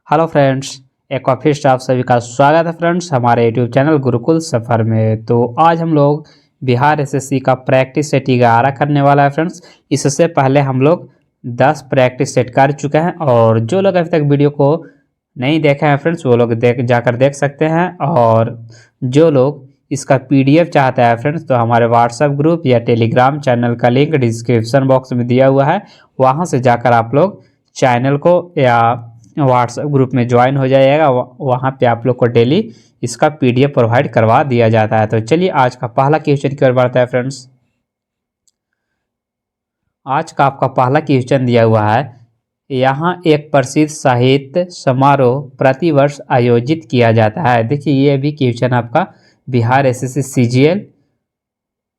Hello friends, एक बार फिर से आप सभी का स्वागत है फ्रेंड्स हमारे यूट्यूब चैनल गुरुकुल सफ़र में। तो आज हम लोग बिहार एसएससी का प्रैक्टिस सेट 11 करने वाला है फ्रेंड्स। इससे पहले हम लोग 10 प्रैक्टिस सेट कर चुके हैं और जो लोग अभी तक वीडियो को नहीं देखे हैं फ्रेंड्स वो लोग जाकर देख सकते हैं। और जो लोग इसका पीडीएफ चाहते हैं फ्रेंड्स तो हमारे व्हाट्सएप ग्रुप या टेलीग्राम चैनल का लिंक डिस्क्रिप्शन बॉक्स में दिया हुआ है, वहाँ से जाकर आप लोग चैनल को या व्हाट्सएप ग्रुप में ज्वाइन हो जाइएगा। वहाँ पे आप लोग को डेली इसका पीडीएफ प्रोवाइड करवा दिया जाता है। तो चलिए आज का पहला क्वेश्चन की ओर बढ़ता है फ्रेंड्स। आज का आपका पहला क्वेश्चन दिया हुआ है, यहाँ एक प्रसिद्ध साहित्य समारोह प्रतिवर्ष आयोजित किया जाता है। देखिए ये भी क्वेश्चन आपका बिहार एसएससी सीजीएल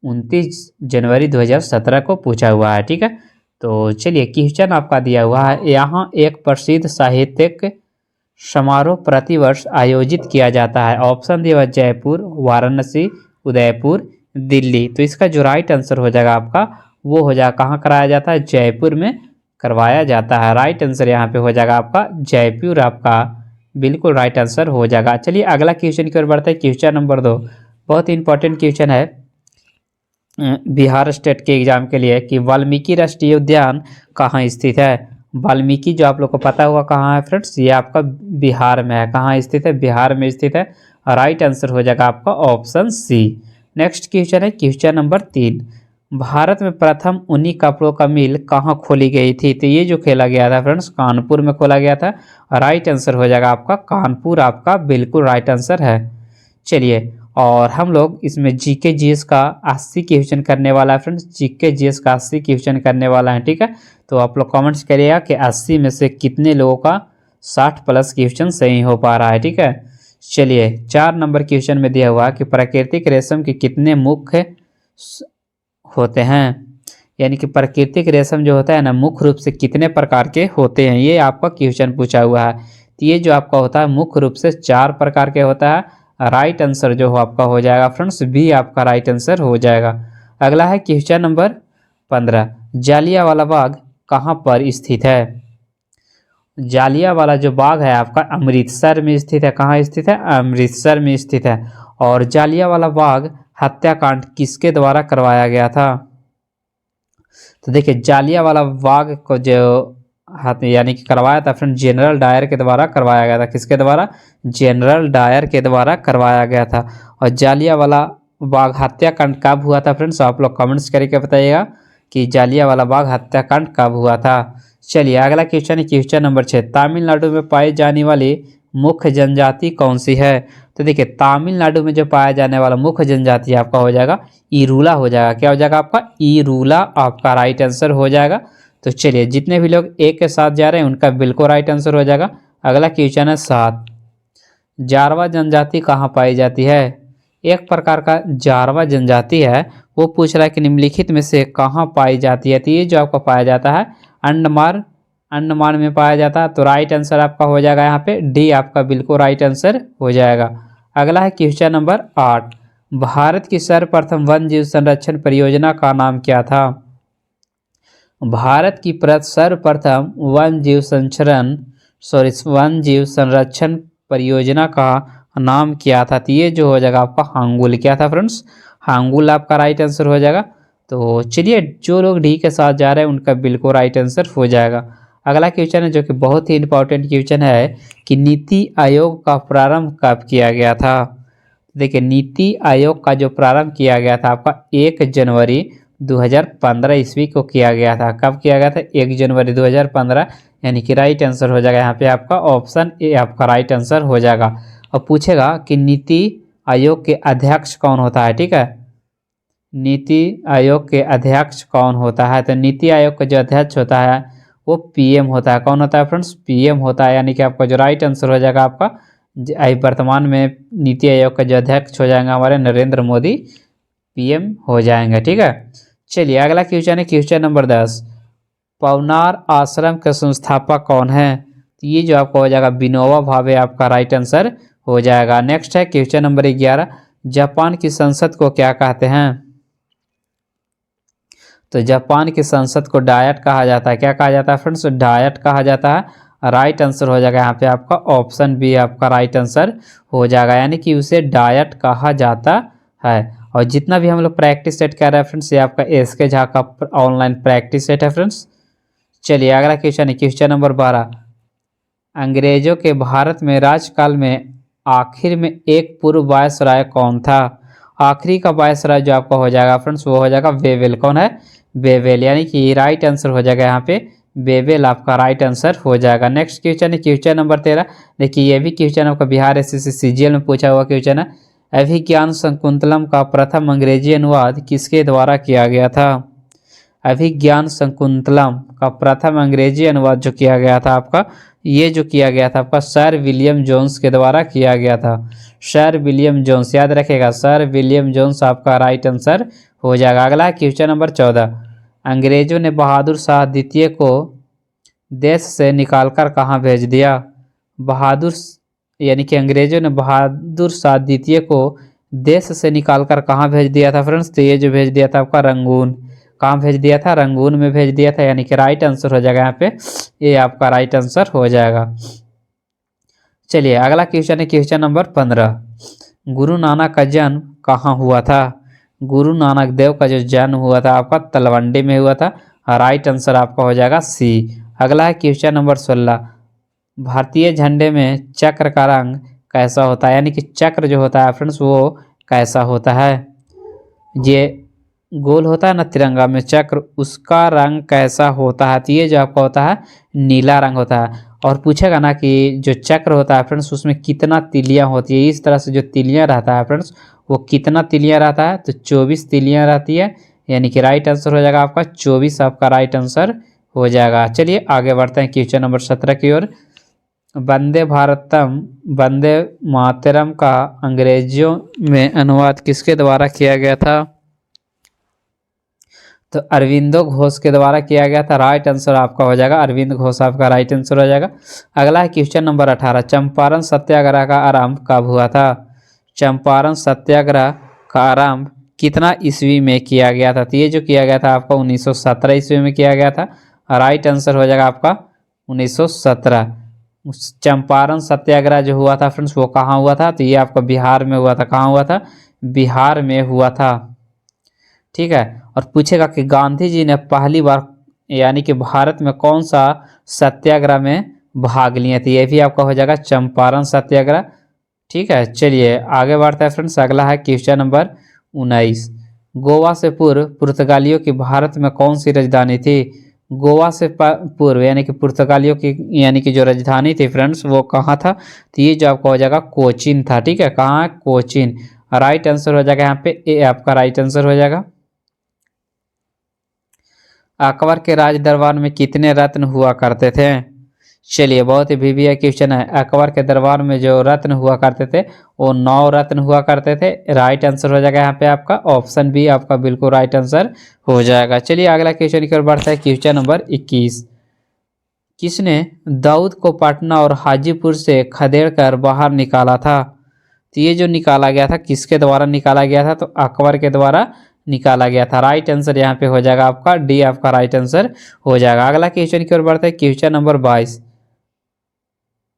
29 जनवरी 2017 को पूछा हुआ है। ठीक है, तो चलिए क्वेश्चन आपका दिया हुआ है, यहाँ एक प्रसिद्ध साहित्यिक समारोह प्रतिवर्ष आयोजित किया जाता है। ऑप्शन दिया हुआ जयपुर, वाराणसी, उदयपुर, दिल्ली। तो इसका जो राइट आंसर हो जाएगा आपका वो हो जाएगा, कहाँ कराया जाता है? जयपुर में करवाया जाता है। राइट आंसर यहाँ पे हो जाएगा आपका जयपुर, आपका बिल्कुल राइट आंसर हो जाएगा। चलिए अगला क्वेश्चन की ओर बढ़ते हैं। क्वेश्चन नंबर 2 बहुत इंपॉर्टेंट क्वेश्चन है बिहार स्टेट के एग्जाम के लिए कि वाल्मीकि राष्ट्रीय उद्यान कहाँ स्थित है। वाल्मीकि जो आप लोग को पता होगा कहाँ है फ्रेंड्स, ये आपका बिहार में है। कहाँ स्थित है? बिहार में स्थित है। राइट आंसर हो जाएगा आपका ऑप्शन सी। नेक्स्ट क्वेश्चन है क्वेश्चन नंबर 3, भारत में प्रथम ऊनी कपड़ों का मिल कहाँ खोली गई थी? तो ये जो खेला गया था फ्रेंड्स कानपुर में खोला गया था। राइट आंसर हो जाएगा आपका कानपुर, आपका बिल्कुल राइट आंसर है। चलिए और हम लोग इसमें जीके जीएस का 80 क्वेश्चन करने वाला है फ्रेंड्स। जीके जीएस का 80 क्वेश्चन करने वाला है। ठीक है, तो आप लोग कमेंट्स करिएगा कि 80 में से कितने लोगों का 60+ क्वेश्चन सही हो पा रहा है। ठीक है, चलिए 4 नंबर क्वेश्चन में दिया हुआ है कि प्राकृतिक रेशम के कितने मुख्य होते हैं, यानी कि प्राकृतिक रेशम जो होता है ना मुख्य रूप से कितने प्रकार के होते हैं, ये आपका क्वेश्चन पूछा हुआ है। तो ये जो आपका होता है मुख्य रूप से 4 प्रकार के होता है। राइट आंसर जो हो आपका हो जाएगा फ्रेंड्स बी, आपका राइट आंसर हो जाएगा। अगला है क्वेश्चन नंबर 15, जालियांवाला बाग कहाँ पर स्थित है? जालियांवाला जो बाग है आपका अमृतसर में स्थित है। कहाँ स्थित है? अमृतसर में स्थित है। और जालियांवाला बाग हत्याकांड किसके द्वारा करवाया गया था? तो देखिए जालियांवाला बाग को जो यानी कि करवाया था फ्रेंड जनरल डायर के द्वारा करवाया गया था। किसके द्वारा? जनरल डायर के द्वारा करवाया गया था। और जालियांवाला बाग हत्याकांड कब हुआ था फ्रेंड्स? आप लोग कमेंट्स करके बताइएगा कि जालियांवाला बाग हत्याकांड कब हुआ था। चलिए अगला क्वेश्चन है क्वेश्चन नंबर 6, तमिलनाडु में पाई जाने वाली मुख्य जनजाति कौन सी है? तो देखिए तमिलनाडु में जो पाया जाने वाला मुख्य जनजाति आपका हो जाएगा इरूला हो जाएगा। क्या हो जाएगा आपका? इरूला, आपका राइट आंसर हो जाएगा। तो चलिए जितने भी लोग एक के साथ जा रहे हैं उनका बिल्कुल राइट आंसर हो जाएगा। अगला क्वेश्चन है 7, जारवा जनजाति कहाँ पाई जाती है? एक प्रकार का जारवा जनजाति है, वो पूछ रहा है कि निम्नलिखित में से कहाँ पाई जाती है? तो ये जो आपका पाया जाता है अंडमान में पाया जाता है। तो राइट आंसर आपका हो जाएगा यहाँ पे डी, आपका बिल्कुल राइट आंसर हो जाएगा। अगला है क्वेश्चन नंबर 8, भारत की सर्वप्रथम वन जीव संरक्षण परियोजना का नाम क्या था? भारत की सर्वप्रथम वन जीव संरक्षण परियोजना का नाम क्या था? तो ये जो हो जाएगा आपका हांगुल। क्या था फ्रेंड्स? हांगुल, आपका राइट आंसर हो जाएगा। तो चलिए जो लोग डी के साथ जा रहे हैं उनका बिल्कुल राइट आंसर हो जाएगा। अगला क्वेश्चन है जो कि बहुत ही इंपॉर्टेंट क्वेश्चन है कि नीति आयोग का प्रारंभ कब किया गया था? देखिए नीति आयोग का जो प्रारंभ किया गया था आपका 1 जनवरी 2015 ईस्वी को किया गया था। कब किया गया था? 1 जनवरी 2015, यानी कि राइट आंसर हो जाएगा यहाँ पे आपका ऑप्शन ए, आपका राइट आंसर हो जाएगा। और पूछेगा कि नीति आयोग के अध्यक्ष कौन होता है। ठीक है, नीति आयोग के अध्यक्ष कौन होता है? तो नीति आयोग का जो अध्यक्ष होता है वो पीएम होता है। कौन होता है फ्रेंड्स? पीएम होता है, यानी कि आपका जो राइट आंसर हो जाएगा आपका वर्तमान में नीति आयोग का जो अध्यक्ष हो जाएंगे हमारे नरेंद्र मोदी, पीएम हो जाएंगे। ठीक है, चलिए अगला क्वेश्चन है क्वेश्चन नंबर 10, पवनार आश्रम के संस्थापक कौन है? तो ये जो आपका हो जाएगा विनोबा भावे, आपका राइट आंसर हो जाएगा। नेक्स्ट है क्वेश्चन नंबर 11, जापान की संसद को क्या कहते हैं? तो जापान की संसद को डायट कहा जाता है। क्या कहा जाता है फ्रेंड्स? डायट कहा जाता है। राइट आंसर हो जाएगा यहाँ पे आपका ऑप्शन बी आपका राइट आंसर हो जाएगा, यानी कि उसे डायट कहा जाता है। और जितना भी हम लोग प्रैक्टिस सेट कर रहे हैं फ्रेंड्स, ये आपका एसके झा का ऑनलाइन प्रैक्टिस सेट है फ्रेंड्स। चलिए अगला क्वेश्चन है, क्वेश्चन नंबर 12। अंग्रेजों के भारत में राजकाल में आखिर में एक पूर्व वायसराय कौन था? आखिरी का वायसराय जो आपका हो जाएगा फ्रेंड्स वो हो जाएगा वेवेल। कौन है? वेवेल, यानी कि राइट आंसर हो जाएगा यहाँ पे वेवेल आपका राइट आंसर हो जाएगा। नेक्स्ट क्वेश्चन है क्वेश्चन नंबर 13। देखिए ये भी क्वेश्चन आपका बिहार एसएससी सीजीएल में पूछा हुआ क्वेश्चन है। अभिज्ञान शकुंतलम का प्रथम अंग्रेजी अनुवाद किसके द्वारा किया गया था? अभिज्ञान शकुंतलम का प्रथम अंग्रेजी अनुवाद जो किया गया था आपका, ये जो किया गया था आपका सर विलियम जोन्स के द्वारा किया गया था। सर विलियम जोन्स, याद रखेगा सर विलियम जोन्स आपका राइट आंसर हो जाएगा। अगला क्वेश्चन नंबर 14। अंग्रेजों ने बहादुर शाह द्वितीय को देश से निकालकर कहाँ भेज दिया? बहादुर यानी कि अंग्रेजों ने बहादुर शाह द्वितीय को देश से निकालकर कहाँ भेज दिया था फ्रेंड्स? तो ये जो भेज दिया था आपका रंगून। कहाँ भेज दिया था? रंगून में भेज दिया था, यानी कि राइट आंसर हो जाएगा यहाँ पे, ये आपका राइट आंसर हो जाएगा। चलिए अगला क्वेश्चन है क्वेश्चन नंबर 15। गुरु नानक का जन्म कहाँ हुआ था? गुरु नानक देव का जो जन्म हुआ था आपका तलवंडी में हुआ था। राइट आंसर आपका हो जाएगा सी। अगला है क्वेश्चन नंबर 16। भारतीय झंडे में चक्र का रंग कैसा होता है? यानी कि चक्र जो होता है फ्रेंड्स वो कैसा होता है? ये गोल होता है ना तिरंगा में चक्र, उसका रंग कैसा होता है? तो ये जो आपका होता है नीला रंग होता है। और पूछेगा ना कि जो चक्र होता है फ्रेंड्स उसमें कितना तिलियां होती है, इस तरह से जो तिलियां रहता है फ्रेंड्स वो कितना तिलियां रहता है? तो 24 तिलियां रहती है, यानी कि राइट आंसर हो जाएगा आपका 24 आपका राइट आंसर हो जाएगा। चलिए आगे बढ़ते हैं क्वेश्चन नंबर 17 की ओर। वंदे भारतम वंदे मातरम का अंग्रेजियों में अनुवाद किसके द्वारा किया गया था? तो अरविंदो घोष के द्वारा किया गया था। राइट आंसर आपका हो जाएगा अरविंद घोष आपका राइट आंसर हो जाएगा। अगला है क्वेश्चन नंबर 18। चंपारण सत्याग्रह का आरंभ कब हुआ था? चंपारण सत्याग्रह का आरंभ कितना ईस्वी में किया गया था? तो ये जो किया गया था आपका 1917 ईस्वी में किया गया था। राइट आंसर हो जाएगा आपका 1917। चंपारण सत्याग्रह जो हुआ था फ्रेंड्स वो कहाँ हुआ था? तो ये आपका बिहार में हुआ था। कहाँ हुआ था? बिहार में हुआ था। ठीक है। और पूछेगा कि गांधी जी ने पहली बार यानी कि भारत में कौन सा सत्याग्रह में भाग लिए थे? ये भी आपका हो जाएगा चंपारण सत्याग्रह। ठीक है। चलिए आगे बढ़ते हैं फ्रेंड्स। अगला है क्वेश्चन नंबर 19। गोवा से पूर्व पुर्तगालियों की भारत में कौन सी राजधानी थी? गोवा से पूर्व यानी कि पुर्तगालियों की यानी कि जो राजधानी थी फ्रेंड्स वो कहाँ था? तो ये जो आपका हो जाएगा कोचीन था। ठीक है। कहाँ है? कोचीन। राइट आंसर हो जाएगा यहाँ पे ए आपका राइट आंसर हो जाएगा। अकबर के राज दरबार में कितने रत्न हुआ करते थे? चलिए बहुत ही वीवीआई क्वेश्चन है। अकबर के दरबार में जो रत्न हुआ करते थे वो 9 रत्न हुआ करते थे। राइट आंसर हो जाएगा यहाँ पे आपका ऑप्शन बी आपका बिल्कुल राइट आंसर हो जाएगा। चलिए अगला क्वेश्चन की ओर बढ़ता है क्वेश्चन नंबर 21। किसने दाऊद को पटना और हाजीपुर से खदेड़ कर बाहर निकाला था? तो ये जो निकाला गया था किसके द्वारा निकाला गया था? तो अकबर के द्वारा निकाला गया था। राइट आंसर यहाँ पे हो जाएगा आपका डी आपका राइट आंसर हो जाएगा। अगला क्वेश्चन की ओर बढ़ते हैं क्वेश्चन नंबर 22।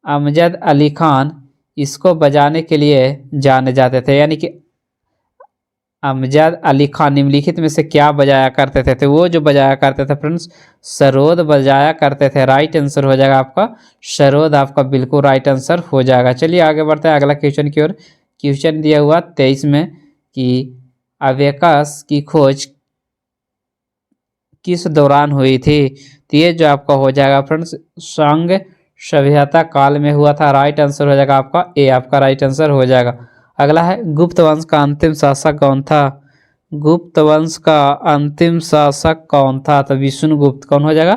अमजद अली खान इसको बजाने के लिए जाने जाते थे, यानी कि अमजद अली खान निम्नलिखित में से क्या बजाया करते थे? तो वो जो बजाया करते थे फ्रेंड्स सरोद बजाया करते थे। राइट आंसर हो जाएगा आपका सरोद आपका बिल्कुल राइट आंसर हो जाएगा। चलिए आगे बढ़ते हैं अगला क्वेश्चन की ओर। क्वेश्चन दिया हुआ 23 में कि अबेकस की खोज किस दौरान हुई थी? तो ये जो आपका हो जाएगा फ्रेंड्स संघ सभ्यता काल में हुआ था। राइट आंसर हो जाएगा आपका ए आपका राइट आंसर हो जाएगा। अगला है गुप्त वंश का अंतिम शासक कौन था? गुप्त वंश का अंतिम शासक कौन था? तो विष्णुगुप्त। कौन हो जाएगा?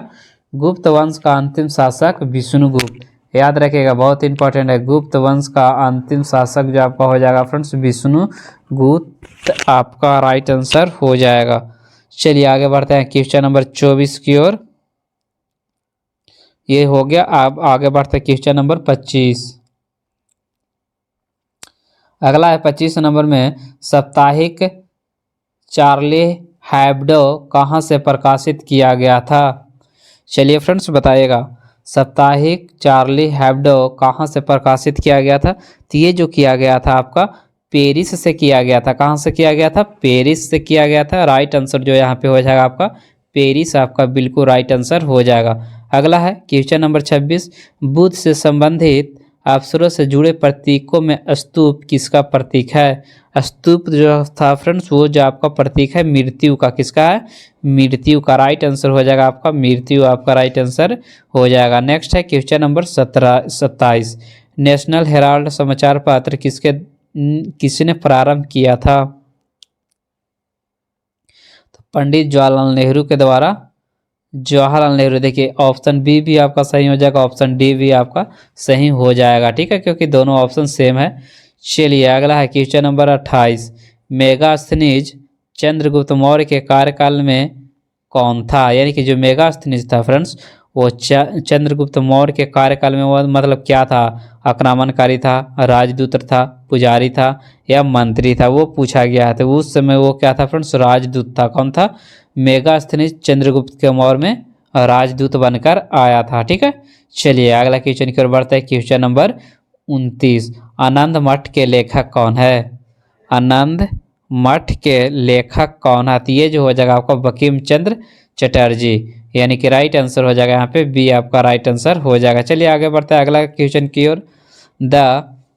गुप्त वंश का अंतिम शासक विष्णुगुप्त। याद रखिएगा बहुत इंपॉर्टेंट है। गुप्त वंश का अंतिम शासक जो आपका हो जाएगा फ्रेंड्स विष्णुगुप्त आपका राइट आंसर हो जाएगा। चलिए आगे बढ़ते हैं क्वेश्चन नंबर 24 की ओर। ये हो गया। अब आगे बढ़ते हैं क्वेश्चन नंबर 25। अगला है 25 नंबर में साप्ताहिक चार्ली हैब्डो कहाँ से प्रकाशित किया गया था? चलिए फ्रेंड्स बताइएगा। साप्ताहिक चार्ली हेब्डो कहाँ से प्रकाशित किया गया था? तो ये जो किया गया था आपका पेरिस से किया गया था। कहाँ से किया गया था? पेरिस से किया गया था। राइट आंसर जो यहाँ पे हो जाएगा आपका पेरिस, आपका बिल्कुल राइट आंसर हो जाएगा। अगला है क्वेश्चन नंबर 26, बुद्ध से संबंधित अवसरों से जुड़े प्रतीकों में स्तूप किसका प्रतीक है? स्तूप जो था फ्रेंड्स वो जो आपका प्रतीक है मृत्यु का, किसका है? मृत्यु का। राइट आंसर हो जाएगा आपका मृत्यु, आपका राइट आंसर हो जाएगा। नेक्स्ट है क्वेश्चन नंबर 27, नेशनल हेराल्ड समाचार पत्र किसने प्रारंभ किया था? तो पंडित जवाहरलाल नेहरू के द्वारा। जवाहरलाल नेहरू, देखिए ऑप्शन बी भी आपका सही हो जाएगा, ऑप्शन डी भी आपका सही हो जाएगा, ठीक है, क्योंकि दोनों ऑप्शन सेम है। चलिए अगला है क्वेश्चन नंबर 28, मेगास्थनीज चंद्रगुप्त मौर्य के कार्यकाल में कौन था? यानी कि जो मेगास्थनीज था फ्रेंड्स वो चंद्रगुप्त मौर्य के कार्यकाल में वो मतलब क्या था? आक्रमणकारी था, राजदूत था, पुजारी था या मंत्री था? वो पूछा गया है। तो उस समय वो क्या था फ्रेंड्स? राजदूत था। कौन था? मेगास्थनीज चंद्रगुप्त के मौर्य में राजदूत बनकर आया था, ठीक है। चलिए अगला क्वेश्चन की ओर बढ़ते हैं। क्वेश्चन नंबर 29, आनंद मठ के लेखक कौन है? आनंद मठ के लेखक कौन है? तो ये जो हो जाएगा आपका बंकिम चंद्र चटर्जी, यानी कि राइट आंसर हो जाएगा यहाँ पे बी, आपका राइट आंसर हो जाएगा। चलिए आगे बढ़ते हैं अगला क्वेश्चन की ओर। द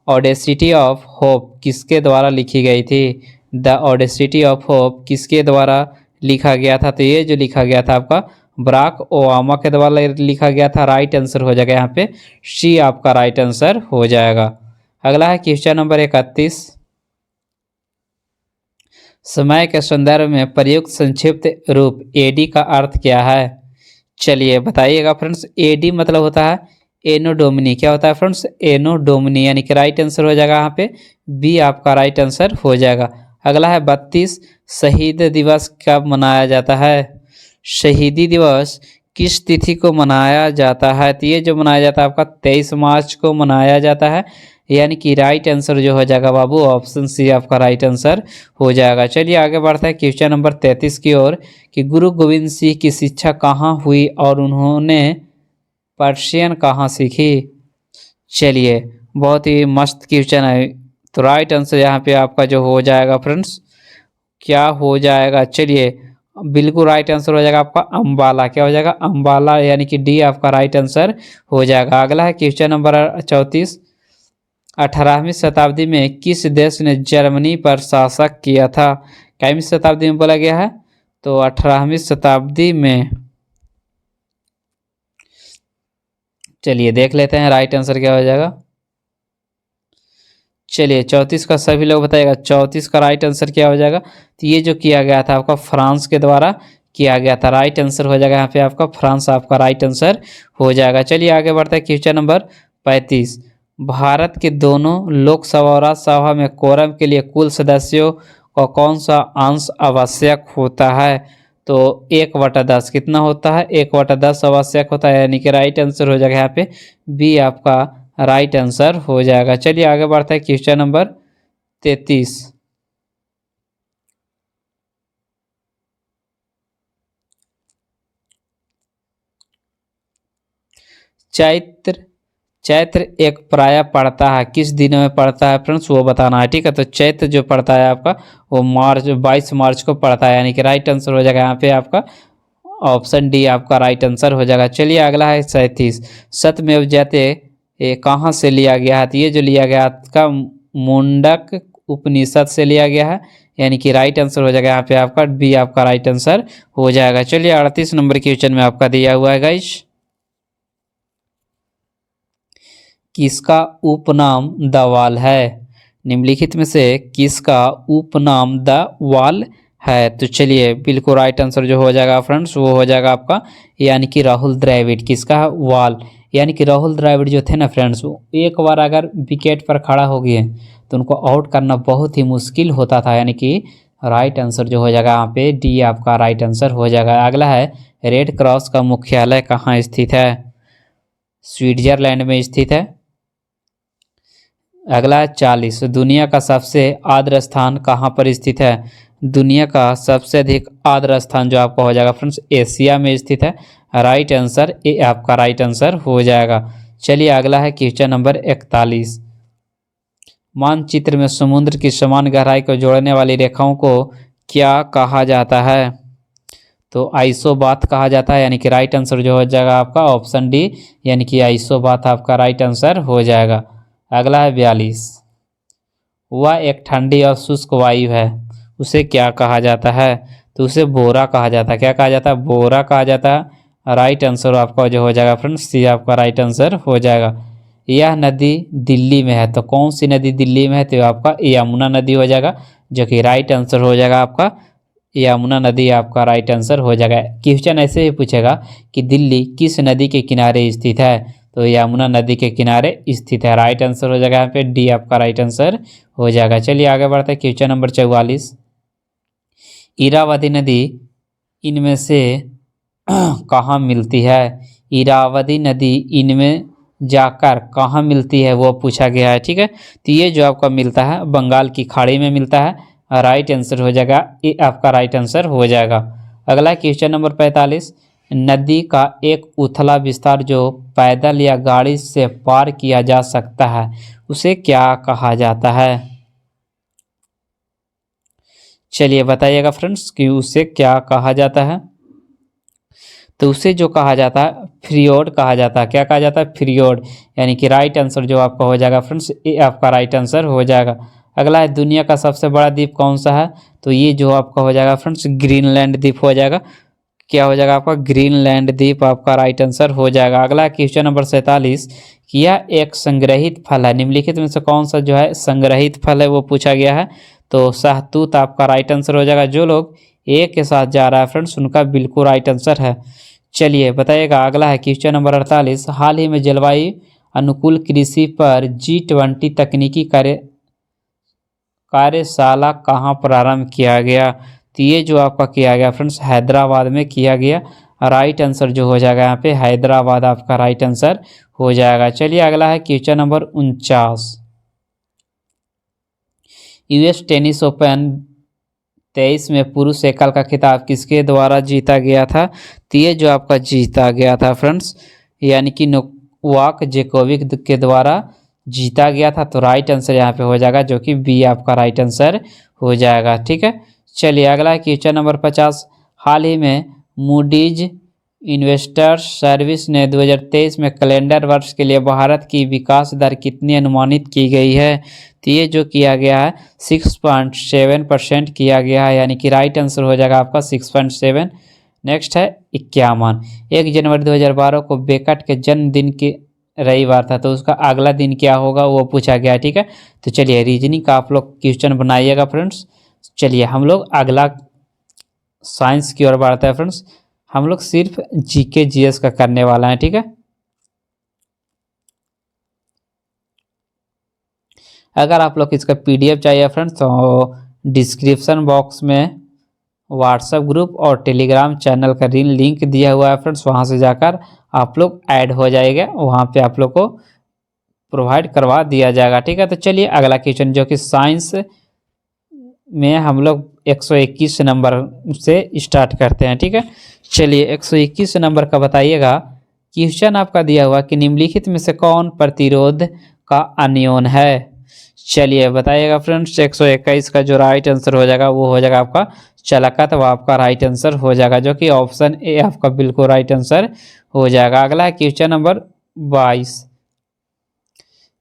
ऑडेसिटी ऑफ होप किसके द्वारा लिखी गई थी? द ऑडेसिटी ऑफ होप किसके द्वारा लिखा गया था? तो ये जो लिखा गया था आपका बराक ओबामा के द्वारा लिखा गया था। राइट आंसर हो जाएगा यहाँ पे सी, आपका राइट आंसर हो जाएगा। अगला है क्वेश्चन नंबर 31, समय के संदर्भ में प्रयुक्त संक्षिप्त रूप एडी का अर्थ क्या है? चलिए बताइएगा फ्रेंड्स। एडी मतलब होता है एनो डोमिनी। क्या होता है फ्रेंड्स? एनो डोमिनी, यानी कि राइट आंसर हो जाएगा यहाँ पे बी, आपका राइट आंसर हो जाएगा। अगला है 32, शहीद दिवस कब मनाया जाता है? शहीदी दिवस किस तिथि को मनाया जाता है? तो ये जो मनाया जाता है आपका 23 मार्च को मनाया जाता है, यानी कि राइट आंसर जो हो जाएगा बाबू ऑप्शन सी, आपका राइट आंसर हो जाएगा। चलिए आगे बढ़ते हैं क्वेश्चन नंबर 33 की ओर कि गुरु गोविंद सिंह की शिक्षा कहाँ हुई और उन्होंने पर्शियन कहाँ सीखी? चलिए बहुत ही मस्त क्वेश्चन है। तो राइट आंसर यहाँ पे आपका जो हो जाएगा फ्रेंड्स क्या हो जाएगा? चलिए बिल्कुल राइट आंसर हो जाएगा आपका अम्बाला। क्या हो जाएगा? अम्बाला, यानी कि डी, आपका राइट आंसर हो जाएगा। अगला है क्वेश्चन नंबर 34, 18वीं शताब्दी में किस देश ने जर्मनी पर शासन किया था? कईवीं शताब्दी में बोला गया है? तो 18वीं शताब्दी में। चलिए देख लेते हैं राइट आंसर क्या हो जाएगा। चलिए 34 का सभी लोग बताइएगा 34 का राइट आंसर क्या हो जाएगा। तो ये जो किया गया था आपका फ्रांस के द्वारा किया गया था। राइट आंसर हो जाएगा यहाँ पे आपका फ्रांस, आपका राइट आंसर हो जाएगा। चलिए आगे बढ़ते हैं क्वेश्चन नंबर 35, भारत के दोनों लोकसभा और राज्यसभा में कोरम के लिए कुल सदस्यों का कौन सा अंश आवश्यक होता है? तो 1/10 कितना होता है? 1/10 आवश्यक होता है, यानी कि राइट आंसर हो जाएगा यहाँ पे बी, आपका राइट आंसर हो जाएगा। चलिए आगे बढ़ते हैं क्वेश्चन नंबर 33, चैत्र एक प्रायः पड़ता है, किस दिन में पड़ता है फ्रेंड्स वो बताना है, ठीक है। तो चैत्र जो पड़ता है आपका वो 22 मार्च को पड़ता है, यानी कि राइट आंसर हो जाएगा यहाँ पे आपका ऑप्शन डी, आपका राइट आंसर हो जाएगा। चलिए अगला है 37, सत्यमेव जयते ये कहाँ से लिया गया है? तो ये जो लिया गया आपका मुंडक उपनिषद से लिया गया है, यानी कि राइट आंसर हो जाएगा यहाँ पे आपका बी, आपका राइट आंसर हो जाएगा। चलिए 38 नंबर क्वेश्चन में आपका दिया हुआ है गाइस, किसका उपनाम द वाल है? निम्नलिखित में से किसका उपनाम द वाल है? तो चलिए बिल्कुल राइट आंसर जो हो जाएगा फ्रेंड्स वो हो जाएगा आपका यानी कि राहुल द्रविड़। किसका? वाल, यानी कि राहुल द्रविड़ जो थे ना फ्रेंड्स वो एक बार अगर विकेट पर खड़ा हो गए तो उनको आउट करना बहुत ही मुश्किल होता था, यानी कि राइट आंसर जो हो जाएगा यहाँ पे डी, आपका राइट आंसर हो जाएगा। अगला है रेड क्रॉस का मुख्यालय कहाँ स्थित है? स्विट्जरलैंड में स्थित है। अगला है 40, दुनिया का सबसे आर्द्र स्थान कहाँ पर स्थित है? दुनिया का सबसे अधिक आर्द्र स्थान जो आपका हो जाएगा फ्रेंड्स एशिया में स्थित है। राइट आंसर ए आपका राइट आंसर हो जाएगा। चलिए अगला है क्वेश्चन नंबर 41। मानचित्र में समुद्र की समान गहराई को जोड़ने वाली रेखाओं को क्या कहा जाता है? तो आइसोबाथ कहा जाता है, यानी कि राइट आंसर जो हो जाएगा आपका ऑप्शन डी, यानी कि आइसोबाथ आपका राइट आंसर हो जाएगा। अगला है 42। वह एक ठंडी और शुष्क वायु है, उसे क्या कहा जाता है? तो उसे बोरा कहा जाता है। क्या कहा जाता है? बोरा कहा जाता है। राइट आंसर आपका जो हो जाएगा फ्रेंड्स सी आपका राइट आंसर हो जाएगा। यह नदी दिल्ली में है, तो कौन सी नदी दिल्ली में है? तो आपका यमुना नदी हो जाएगा, जो कि राइट आंसर हो जाएगा आपका यमुना नदी आपका राइट आंसर हो जाएगा। क्वेश्चन ऐसे ही पूछेगा कि दिल्ली किस नदी के किनारे स्थित है? तो यमुना नदी के किनारे स्थित है। राइट आंसर हो जाएगा यहाँ पे डी आपका राइट आंसर हो जाएगा। चलिए आगे बढ़ते हैं क्वेश्चन नंबर 44। इरावती नदी इनमें से कहाँ मिलती है? इरावती नदी इनमें जाकर कहाँ मिलती है वो पूछा गया है। ठीक है, तो ये जो आपका मिलता है बंगाल की खाड़ी में मिलता है। राइट आंसर हो जाएगा ये आपका राइट आंसर हो जाएगा। अगला क्वेश्चन नंबर 45। नदी का एक उथला विस्तार जो पैदल या गाड़ी से पार किया जा सकता है, उसे क्या कहा जाता है? चलिए बताइएगा फ्रेंड्स कि उसे क्या कहा जाता है। तो उसे जो कहा जाता है फ्रियोड कहा जाता है। क्या कहा जाता है? फ्रियोड, यानी कि राइट आंसर जो आपका हो जाएगा फ्रेंड्स ये आपका राइट आंसर हो जाएगा। अगला है दुनिया का सबसे बड़ा द्वीप कौन सा है? तो ये जो आपका हो जाएगा फ्रेंड्स ग्रीनलैंड द्वीप हो जाएगा। क्या हो जाएगा आपका? ग्रीनलैंड द्वीप आपका राइट आंसर हो जाएगा। अगला क्वेश्चन नंबर 47। कि यह एक संग्रहित फल है, निम्नलिखित में से कौन सा जो है संग्रहित फल है वो पूछा गया है। तो सहतूत आपका राइट आंसर हो जाएगा। जो लोग ए के साथ जा रहा है फ्रेंड्स उनका बिल्कुल राइट आंसर है। चलिए बताइएगा अगला है क्वेश्चन नंबर 48। हाल ही में जलवायु अनुकूल कृषि पर G20 तकनीकी कार्यशाला कहाँ प्रारंभ किया गया? तो ये जो आपका किया गया फ्रेंड्स हैदराबाद में किया गया। राइट आंसर जो हो जाएगा यहाँ पे हैदराबाद आपका राइट आंसर हो जाएगा। चलिए अगला है question number 49। US tennis open 23 में पुरुष एकल का खिताब किसके द्वारा जीता गया था? तो ये जो आपका जीता गया था फ्रेंड्स यानी कि नोवाक जोकोविक के द्वारा जीता गया था। तो राइट आंसर यहाँ पे हो जाएगा जो कि बी आपका राइट आंसर हो जाएगा। ठीक है, चलिए अगला क्वेश्चन नंबर 50। हाल ही में मूडीज इन्वेस्टर्स सर्विस ने 2023 में कैलेंडर वर्ष के लिए भारत की विकास दर कितनी अनुमानित की गई है? तो ये जो किया गया है 6.7% किया गया है, यानी कि राइट आंसर हो जाएगा आपका 6.7। नेक्स्ट है 51। 1 जनवरी 2012 को बेकट के जन्मदिन के रविवार था, तो उसका अगला दिन क्या होगा वो पूछा गया। ठीक है, तो चलिए रीजनिंग का आप लोग क्वेश्चन बनाइएगा फ्रेंड्स। चलिए हम लोग अगला साइंस की ओर बढ़ते हैं फ्रेंड्स। हम लोग सिर्फ जीके जीएस का करने वाला है। ठीक है, अगर आप लोग इसका पीडीएफ चाहिए फ्रेंड्स तो डिस्क्रिप्शन बॉक्स में व्हाट्सएप ग्रुप और टेलीग्राम चैनल का लिंक दिया हुआ है फ्रेंड्स, वहां से जाकर आप लोग ऐड हो जाएगा, वहां पे आप लोग को प्रोवाइड करवा दिया जाएगा। ठीक है, तो चलिए अगला क्वेश्चन जो कि साइंस में हम लोग 121 नंबर से स्टार्ट करते हैं। ठीक है, चलिए 121 नंबर का बताइएगा। क्वेश्चन आपका दिया हुआ कि निम्नलिखित में से कौन प्रतिरोध का अनियन है? चलिए बताइएगा फ्रेंड्स। 121 का जो राइट आंसर हो जाएगा वो हो जाएगा आपका चालकता, वो आपका राइट आंसर हो जाएगा, जो कि ऑप्शन ए आपका बिल्कुल राइट आंसर हो जाएगा। अगला है क्वेश्चन नंबर 22।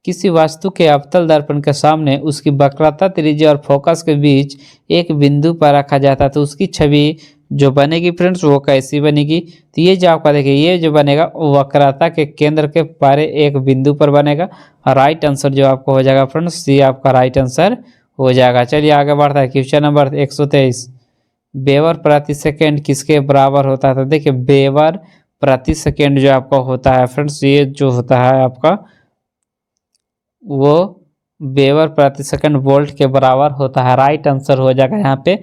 किसी वस्तु के अवतल दर्पण के सामने उसकी वक्रता, त्रिज्या और फोकस के बीच एक बिंदु पर रखा जाता है, तो उसकी छवि जो बनेगी फ्रेंड्स वो कैसी बनेगी? तो ये जो आपका देखिए ये जो बनेगा वक्रता के केंद्र के परे एक बिंदु पर बनेगा। राइट आंसर जो आपको हो जाएगा फ्रेंड्स सी आपका राइट आंसर हो जाएगा। चलिए आगे बढ़ता है क्वेश्चन नंबर 123। वेबर प्रति सेकेंड किसके बराबर होता है? तो देखिए वेबर प्रति सेकेंड जो आपका होता है फ्रेंड्स ये जो होता है आपका वो वेबर प्रति सेकंड वोल्ट के बराबर होता है। राइट आंसर हो जाएगा यहाँ पे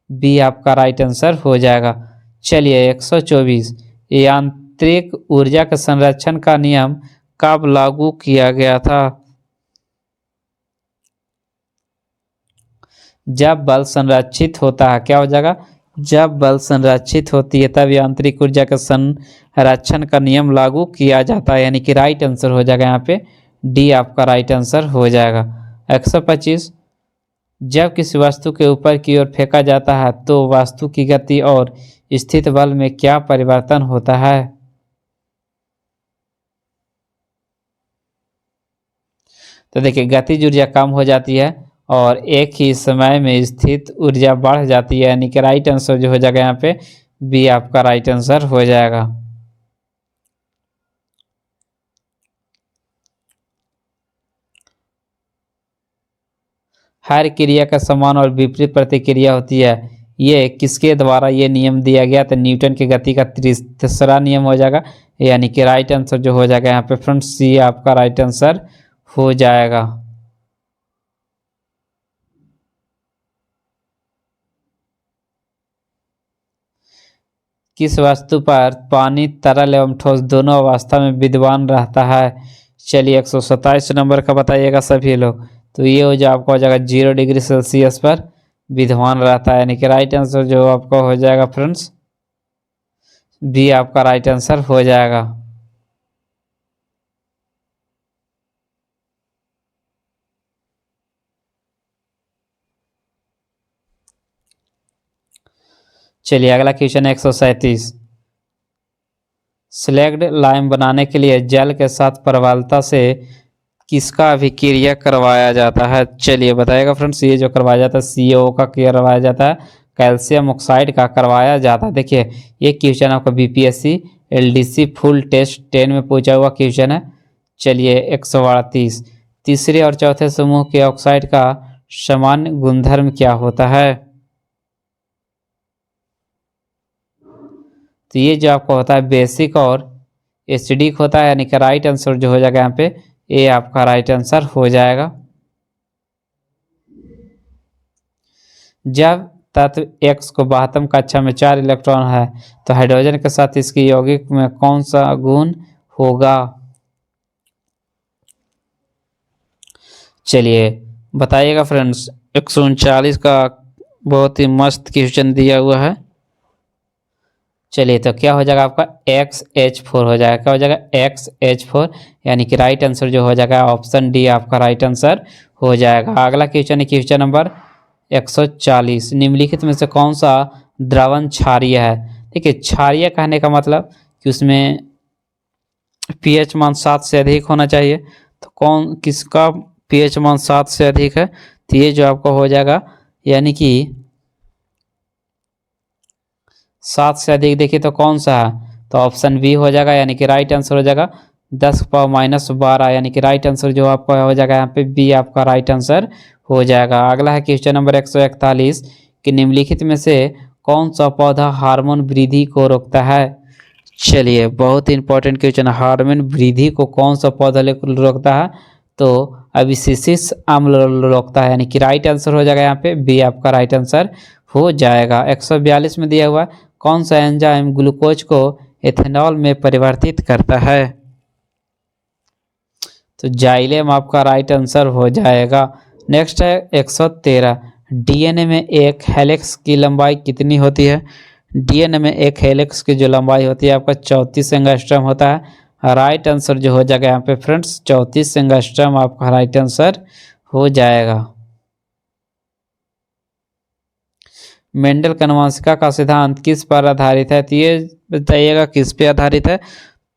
बी आपका राइट आंसर हो जाएगा। चलिए 124। यांत्रिक ऊर्जा के संरक्षण का नियम कब लागू किया गया था? जब बल संरक्षित होता है। क्या हो जाएगा? जब बल संरक्षित होती है तब यांत्रिक ऊर्जा के संरक्षण का नियम लागू किया जाता है, यानी कि राइट आंसर हो जाएगा यहाँ पे डी आपका राइट आंसर हो जाएगा। 125, जब किसी वस्तु के ऊपर की ओर फेंका जाता है तो वस्तु की गति और स्थित बल में क्या परिवर्तन होता है? तो देखिए गतिज ऊर्जा कम हो जाती है और एक ही समय में स्थित ऊर्जा बढ़ जाती है, यानी कि राइट आंसर जो हो जाएगा यहाँ पे बी आपका राइट आंसर हो जाएगा। हर क्रिया का समान और विपरीत प्रतिक्रिया होती है, ये किसके द्वारा ये नियम दिया गया? तो न्यूटन की गति का तीसरा नियम हो जाएगा, यानी कि राइट आंसर जो हो जाएगा यहाँ पे फ्रेंड्स सी आपका राइट आंसर हो जाएगा। किस वस्तु पर पानी तरल एवं ठोस दोनों अवस्था में विद्यमान रहता है? चलिए 127 नंबर का बताइएगा सभी लोग। तो ये हो जाए आपका हो जाएगा 0 डिग्री सेल्सियस पर विद्यमान रहता है, यानी कि राइट आंसर जो आपका हो जाएगा फ्रेंड्स बी आपका राइट आंसर हो जाएगा। चलिए अगला क्वेश्चन 137, स्लैग्ड लाइम बनाने के लिए जल के साथ प्रबलता से किसका अभिक्रिया करवाया जाता है? चलिए बताइएगा फ्रेंड्स, ये जो करवाया जाता है सीओ का करवाया जाता है, कैल्शियम ऑक्साइड का करवाया जाता है। देखिए ये क्वेश्चन आपका बीपीएससी एलडीसी फुल टेस्ट 10 में पूछा हुआ क्वेश्चन है। चलिए 138, तीसरे और चौथे समूह के ऑक्साइड का सामान्य गुणधर्म क्या होता है? तो ये जो आपका होता है बेसिक और एसिडिक होता है, यानी कि राइट आंसर जो हो जाएगा यहाँ पे ए आपका राइट आंसर हो जाएगा। जब तत्व X को बाह्यतम कक्षा में 4 इलेक्ट्रॉन है तो हाइड्रोजन के साथ इसकी यौगिक में कौन सा गुण होगा? चलिए बताइएगा फ्रेंड्स, 139 का बहुत ही मस्त क्वेश्चन दिया हुआ है। चलिए तो क्या हो जाएगा आपका XH4 हो जाएगा, क्या हो जाएगा XH4, यानी कि राइट आंसर जो हो जाएगा ऑप्शन डी आपका राइट आंसर हो जाएगा। अगला क्वेश्चन है क्वेश्चन नंबर 140, निम्नलिखित में से कौन सा द्रवण क्षारीय है? देखिए क्षारीय कहने का मतलब कि उसमें पीएच मान 7 से अधिक होना चाहिए, तो कौन किसका पीएच मान 7 से अधिक है? तो ये जो आपका हो जाएगा यानी कि 7 से अधिक देखिए तो कौन सा है? तो ऑप्शन बी हो जाएगा, यानी कि राइट आंसर हो जाएगा 10⁻−12, यानी कि राइट आंसर जो आपका हो जाएगा यहाँ पे बी आपका राइट आंसर हो जाएगा। अगला है क्वेश्चन नंबर 141 कि निम्नलिखित में से कौन सा पौधा हार्मोन वृद्धि को रोकता है? चलिए बहुत इंपॉर्टेंट क्वेश्चन, हार्मोन वृद्धि को कौन सा पौधा रोकता है? तो अबिसिसिस अम्ल रोकता है, यानी कि राइट आंसर हो जाएगा यहाँ पे बी आपका राइट आंसर हो जाएगा। 142 में दिया हुआ कौन सा एंजाइम ग्लूकोज को एथेनॉल में परिवर्तित करता है? तो जाइलेम आपका राइट आंसर हो जाएगा। नेक्स्ट है 113, डीएनए में एक हेलिक्स की लंबाई कितनी होती है? डीएनए में एक हेलिक्स की जो लंबाई होती है आपका 34 एंगस्ट्रम होता है। राइट आंसर जो हो जाएगा यहाँ पे फ्रेंड्स 34 एंगस्ट्रम आपका राइट आंसर हो जाएगा। मेंडल का आनुवंशिकता का सिद्धांत किस पर आधारित है? तो ये बताइएगा किस पे आधारित है?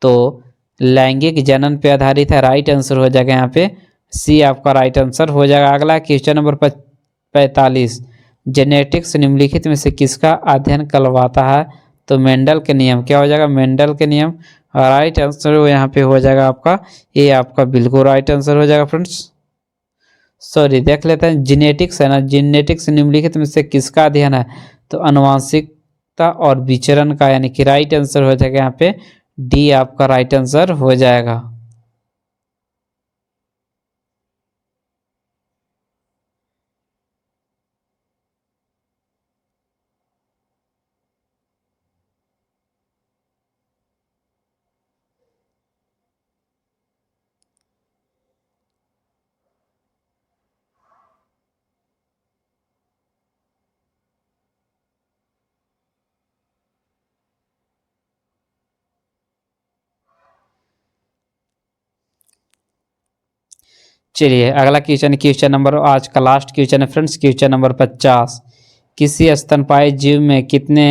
तो लैंगिक जनन पे आधारित है, राइट आंसर हो जाएगा यहाँ पे सी आपका राइट आंसर हो जाएगा। अगला क्वेश्चन नंबर 45, जेनेटिक्स निम्नलिखित में से किसका अध्ययन करवाता है? तो मेंडल के नियम, क्या हो जाएगा मेंडल के नियम, राइट आंसर यहाँ पे हो जाएगा आपका ये आपका बिल्कुल राइट आंसर हो जाएगा फ्रेंड्स। सॉरी देख लेते हैं, जीनेटिक्स है ना, जीनेटिक्स निम्नलिखित में से किसका अध्ययन है? तो आनुवंशिकता और विचरण का, यानी कि राइट आंसर हो जाएगा यहाँ पे डी आपका राइट आंसर हो जाएगा। चलिए अगला क्वेश्चन नंबर, आज का लास्ट क्वेश्चन है फ्रेंड्स, क्वेश्चन नंबर 50। किसी स्तनपायी जीव में कितने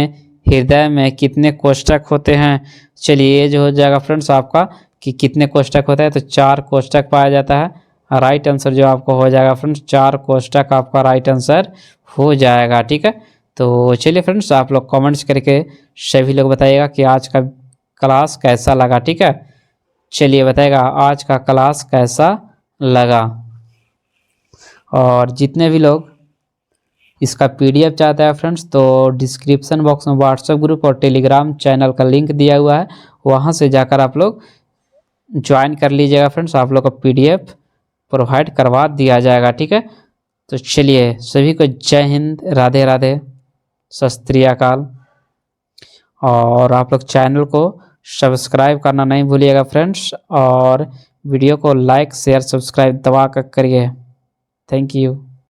हृदय में कितने कोष्ठक होते हैं? चलिए ये जो हो जाएगा फ्रेंड्स आपका कि कितने कोष्ठक होता है, तो 4 कोष्ठक पाया जाता है। राइट आंसर जो आपको हो जाएगा फ्रेंड्स 4 कोष्ठक आपका राइट आंसर हो जाएगा। ठीक है, तो चलिए फ्रेंड्स आप लोग कमेंट्स करके सभी लोग बताइएगा कि आज का क्लास कैसा लगा। ठीक है, चलिए बताइएगा आज का क्लास कैसा लगा। और जितने भी लोग इसका पीडीएफ चाहते हैं फ्रेंड्स, तो डिस्क्रिप्शन बॉक्स में व्हाट्सएप ग्रुप और टेलीग्राम चैनल का लिंक दिया हुआ है, वहाँ से जाकर आप लोग ज्वाइन कर लीजिएगा फ्रेंड्स, आप लोग का पीडीएफ प्रोवाइड करवा दिया जाएगा। ठीक है, तो चलिए सभी को जय हिंद, राधे राधे, सत श्री अकाल। और आप लोग चैनल को सब्सक्राइब करना नहीं भूलिएगा फ्रेंड्स, और वीडियो को लाइक शेयर सब्सक्राइब दबा कर करिए। Thank you.